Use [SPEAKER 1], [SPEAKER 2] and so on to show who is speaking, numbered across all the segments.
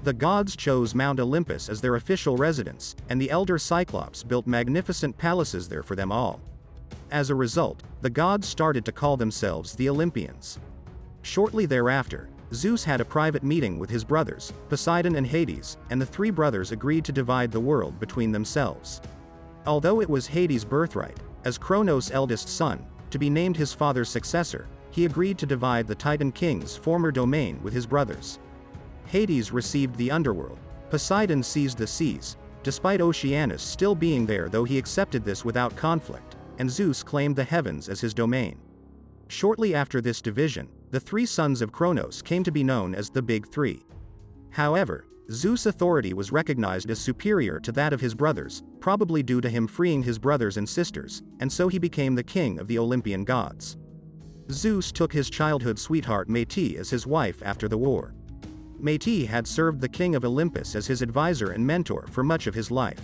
[SPEAKER 1] The gods chose Mount Olympus as their official residence, and the elder Cyclops built magnificent palaces there for them all. As a result, the gods started to call themselves the Olympians. Shortly thereafter, Zeus had a private meeting with his brothers, Poseidon and Hades, and the three brothers agreed to divide the world between themselves. Although it was Hades' birthright, as Kronos' eldest son, to be named his father's successor, he agreed to divide the Titan king's former domain with his brothers. Hades received the underworld, Poseidon seized the seas, despite Oceanus still being there, though he accepted this without conflict, and Zeus claimed the heavens as his domain. Shortly after this division, the three sons of Kronos came to be known as the Big Three. However, Zeus' authority was recognized as superior to that of his brothers, probably due to him freeing his brothers and sisters, and so he became the king of the Olympian gods. Zeus took his childhood sweetheart Métis as his wife after the war. Métis had served the king of Olympus as his advisor and mentor for much of his life.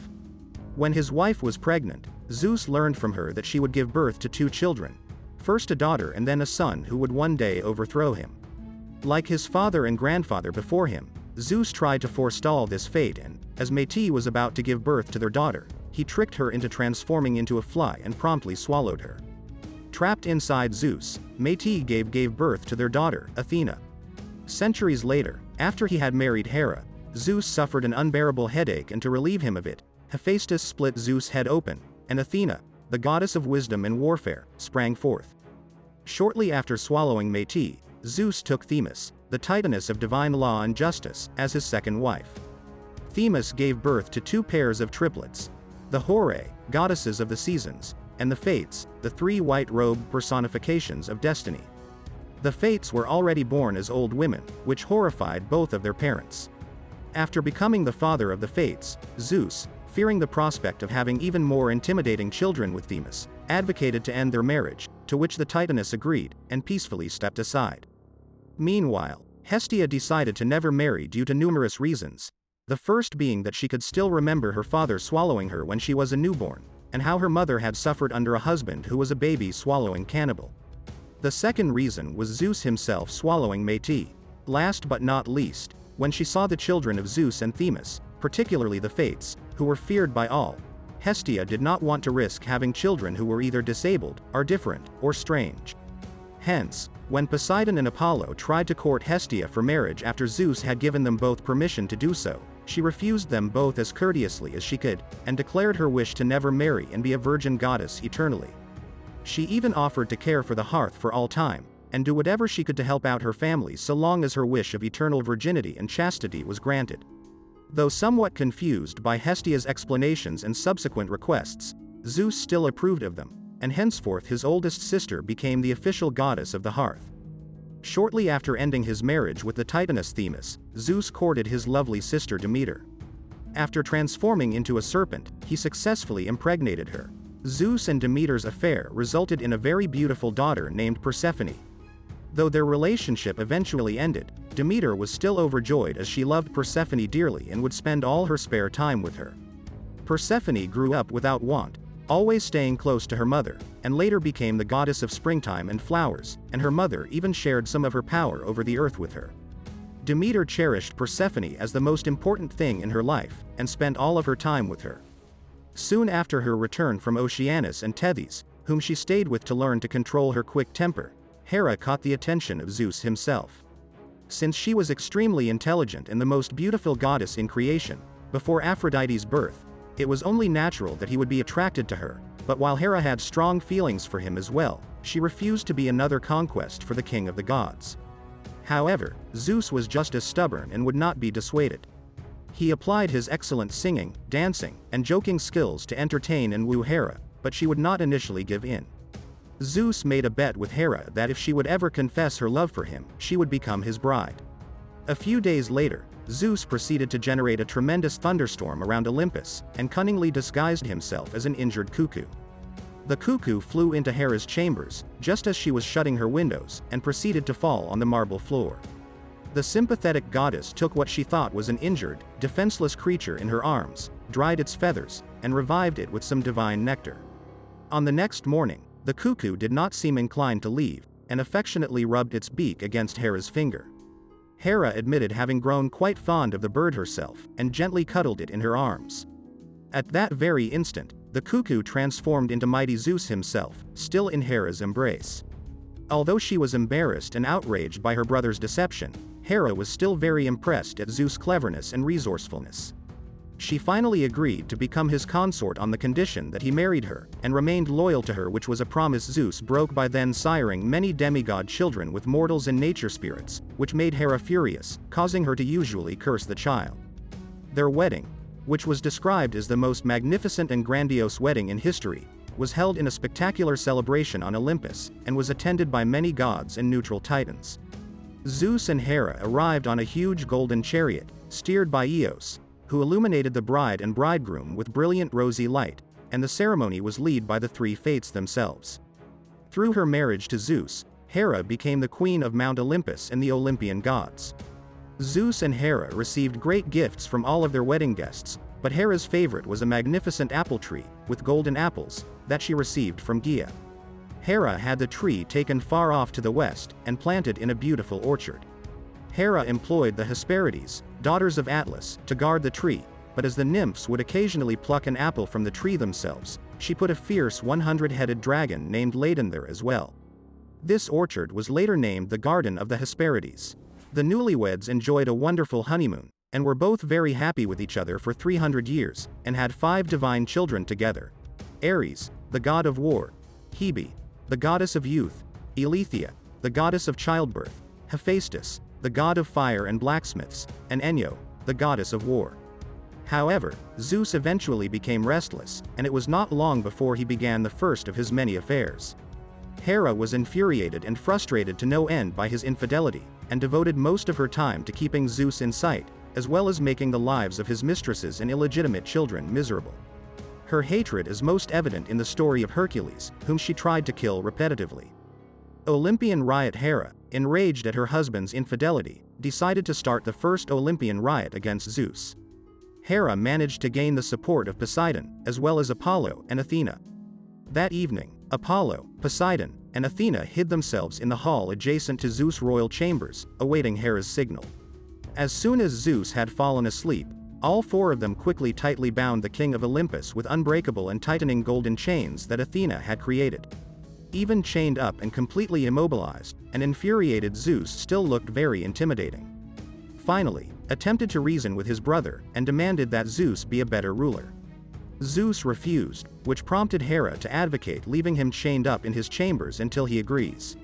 [SPEAKER 1] When his wife was pregnant, Zeus learned from her that she would give birth to two children, first a daughter and then a son who would one day overthrow him. Like his father and grandfather before him, Zeus tried to forestall this fate and, as Métis was about to give birth to their daughter, he tricked her into transforming into a fly and promptly swallowed her. Trapped inside Zeus, Métis gave birth to their daughter, Athena. Centuries later, after he had married Hera, Zeus suffered an unbearable headache, and to relieve him of it, Hephaestus split Zeus' head open, and Athena, the goddess of wisdom and warfare, sprang forth. Shortly after swallowing Métis, Zeus took Themis, the Titaness of divine law and justice, as his second wife. Themis gave birth to two pairs of triplets, the Horae, goddesses of the seasons, and the Fates, the three white-robed personifications of destiny. The Fates were already born as old women, which horrified both of their parents. After becoming the father of the Fates, Zeus, fearing the prospect of having even more intimidating children with Themis, advocated to end their marriage, to which the Titaness agreed, and peacefully stepped aside. Meanwhile, Hestia decided to never marry due to numerous reasons, the first being that she could still remember her father swallowing her when she was a newborn, and how her mother had suffered under a husband who was a baby swallowing cannibal. The second reason was Zeus himself swallowing Métis. Last but not least, when she saw the children of Zeus and Themis, particularly the Fates, who were feared by all, Hestia did not want to risk having children who were either disabled, or different, or strange. Hence, when Poseidon and Apollo tried to court Hestia for marriage after Zeus had given them both permission to do so, she refused them both as courteously as she could, and declared her wish to never marry and be a virgin goddess eternally. She even offered to care for the hearth for all time, and do whatever she could to help out her family so long as her wish of eternal virginity and chastity was granted. Though somewhat confused by Hestia's explanations and subsequent requests, Zeus still approved of them, and henceforth his oldest sister became the official goddess of the hearth. Shortly after ending his marriage with the Titaness Themis, Zeus courted his lovely sister Demeter. After transforming into a serpent, he successfully impregnated her. Zeus and Demeter's affair resulted in a very beautiful daughter named Persephone. Though their relationship eventually ended, Demeter was still overjoyed as she loved Persephone dearly and would spend all her spare time with her. Persephone grew up without want, always staying close to her mother, and later became the goddess of springtime and flowers, and her mother even shared some of her power over the earth with her. Demeter cherished Persephone as the most important thing in her life, and spent all of her time with her. Soon after her return from Oceanus and Tethys, whom she stayed with to learn to control her quick temper, Hera caught the attention of Zeus himself. Since she was extremely intelligent and the most beautiful goddess in creation, before Aphrodite's birth, it was only natural that he would be attracted to her, but while Hera had strong feelings for him as well, she refused to be another conquest for the king of the gods. However, Zeus was just as stubborn and would not be dissuaded. He applied his excellent singing, dancing, and joking skills to entertain and woo Hera, but she would not initially give in. Zeus made a bet with Hera that if she would ever confess her love for him, she would become his bride. A few days later, Zeus proceeded to generate a tremendous thunderstorm around Olympus, and cunningly disguised himself as an injured cuckoo. The cuckoo flew into Hera's chambers, just as she was shutting her windows, and proceeded to fall on the marble floor. The sympathetic goddess took what she thought was an injured, defenseless creature in her arms, dried its feathers, and revived it with some divine nectar. On the next morning, the cuckoo did not seem inclined to leave, and affectionately rubbed its beak against Hera's finger. Hera admitted having grown quite fond of the bird herself, and gently cuddled it in her arms. At that very instant, the cuckoo transformed into mighty Zeus himself, still in Hera's embrace. Although she was embarrassed and outraged by her brother's deception, Hera was still very impressed at Zeus' cleverness and resourcefulness. She finally agreed to become his consort on the condition that he married her, and remained loyal to her, which was a promise Zeus broke by then siring many demigod children with mortals and nature spirits, which made Hera furious, causing her to usually curse the child. Their wedding, which was described as the most magnificent and grandiose wedding in history, was held in a spectacular celebration on Olympus, and was attended by many gods and neutral titans. Zeus and Hera arrived on a huge golden chariot, steered by Eos, who illuminated the bride and bridegroom with brilliant rosy light, and the ceremony was led by the three fates themselves. Through her marriage to Zeus, Hera became the queen of Mount Olympus and the Olympian gods. Zeus and Hera received great gifts from all of their wedding guests, but Hera's favorite was a magnificent apple tree, with golden apples, that she received from G.A.M. Hera had the tree taken far off to the west, and planted in a beautiful orchard. Hera employed the Hesperides, daughters of Atlas, to guard the tree, but as the nymphs would occasionally pluck an apple from the tree themselves, she put a fierce 100-headed dragon named Ladon there as well. This orchard was later named the Garden of the Hesperides. The newlyweds enjoyed a wonderful honeymoon, and were both very happy with each other for 300 years, and had 5 divine children together: Ares, the god of war; Hebe, the goddess of youth; Eileithyia, the goddess of childbirth; Hephaestus, the god of fire and blacksmiths; and Enyo, the goddess of war. However, Zeus eventually became restless, and it was not long before he began the first of his many affairs. Hera was infuriated and frustrated to no end by his infidelity, and devoted most of her time to keeping Zeus in sight, as well as making the lives of his mistresses and illegitimate children miserable. Her hatred is most evident in the story of Hercules, whom she tried to kill repetitively. Olympian riot Hera, enraged at her husband's infidelity, decided to start the first Olympian riot against Zeus. Hera managed to gain the support of Poseidon, as well as Apollo and Athena. That evening, Apollo, Poseidon, and Athena hid themselves in the hall adjacent to Zeus' royal chambers, awaiting Hera's signal. As soon as Zeus had fallen asleep, all 4 of them quickly tightly bound the king of Olympus with unbreakable and tightening golden chains that Athena had created. Even chained up and completely immobilized, an infuriated Zeus still looked very intimidating. Finally, attempted to reason with his brother, and demanded that Zeus be a better ruler. Zeus refused, which prompted Hera to advocate leaving him chained up in his chambers until he agrees.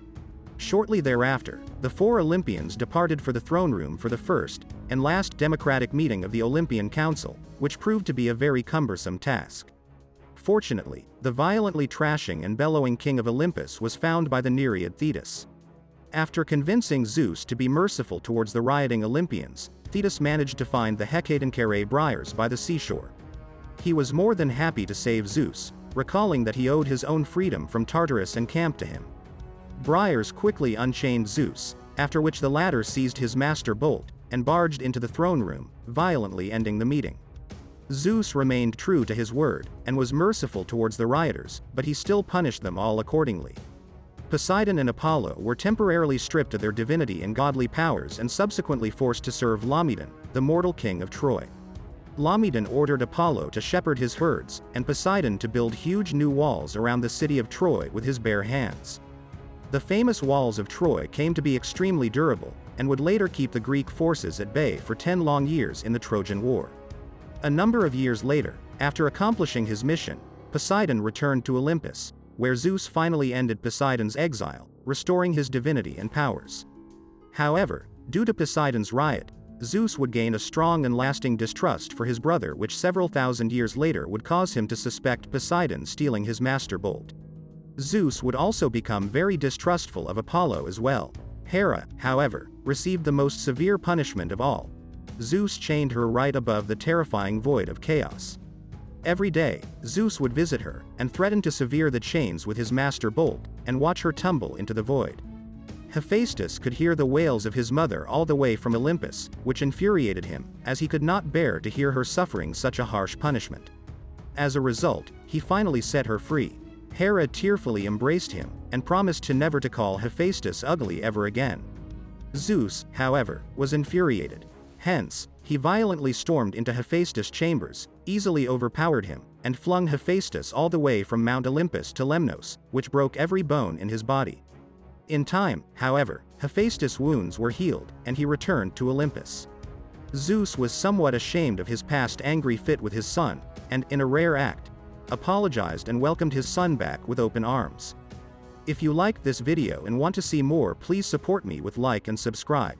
[SPEAKER 1] Shortly thereafter, the 4 Olympians departed for the throne room for the first, and last democratic meeting of the Olympian Council, which proved to be a very cumbersome task. Fortunately, the violently trashing and bellowing king of Olympus was found by the Nereid Thetis. After convincing Zeus to be merciful towards the rioting Olympians, Thetis managed to find the Hecatoncheirae briars by the seashore. He was more than happy to save Zeus, recalling that he owed his own freedom from Tartarus and camped to him. Briars quickly unchained Zeus, after which the latter seized his master bolt, and barged into the throne room, violently ending the meeting. Zeus remained true to his word, and was merciful towards the rioters, but he still punished them all accordingly. Poseidon and Apollo were temporarily stripped of their divinity and godly powers and subsequently forced to serve Laomedon, the mortal king of Troy. Laomedon ordered Apollo to shepherd his herds, and Poseidon to build huge new walls around the city of Troy with his bare hands. The famous walls of Troy came to be extremely durable, and would later keep the Greek forces at bay for 10 long years in the Trojan War. A number of years later, after accomplishing his mission, Poseidon returned to Olympus, where Zeus finally ended Poseidon's exile, restoring his divinity and powers. However, due to Poseidon's riot, Zeus would gain a strong and lasting distrust for his brother, which several thousand years later would cause him to suspect Poseidon stealing his master bolt. Zeus would also become very distrustful of Apollo as well. Hera, however, received the most severe punishment of all. Zeus chained her right above the terrifying void of chaos. Every day, Zeus would visit her, and threaten to sever the chains with his master bolt, and watch her tumble into the void. Hephaestus could hear the wails of his mother all the way from Olympus, which infuriated him, as he could not bear to hear her suffering such a harsh punishment. As a result, he finally set her free. Hera tearfully embraced him, and promised to never to call Hephaestus ugly ever again. Zeus, however, was infuriated. Hence, he violently stormed into Hephaestus' chambers, easily overpowered him, and flung Hephaestus all the way from Mount Olympus to Lemnos, which broke every bone in his body. In time, however, Hephaestus' wounds were healed, and he returned to Olympus. Zeus was somewhat ashamed of his past angry fit with his son, and, in a rare act, apologized and welcomed his son back with open arms. If you liked this video and want to see more, please support me with like and subscribe.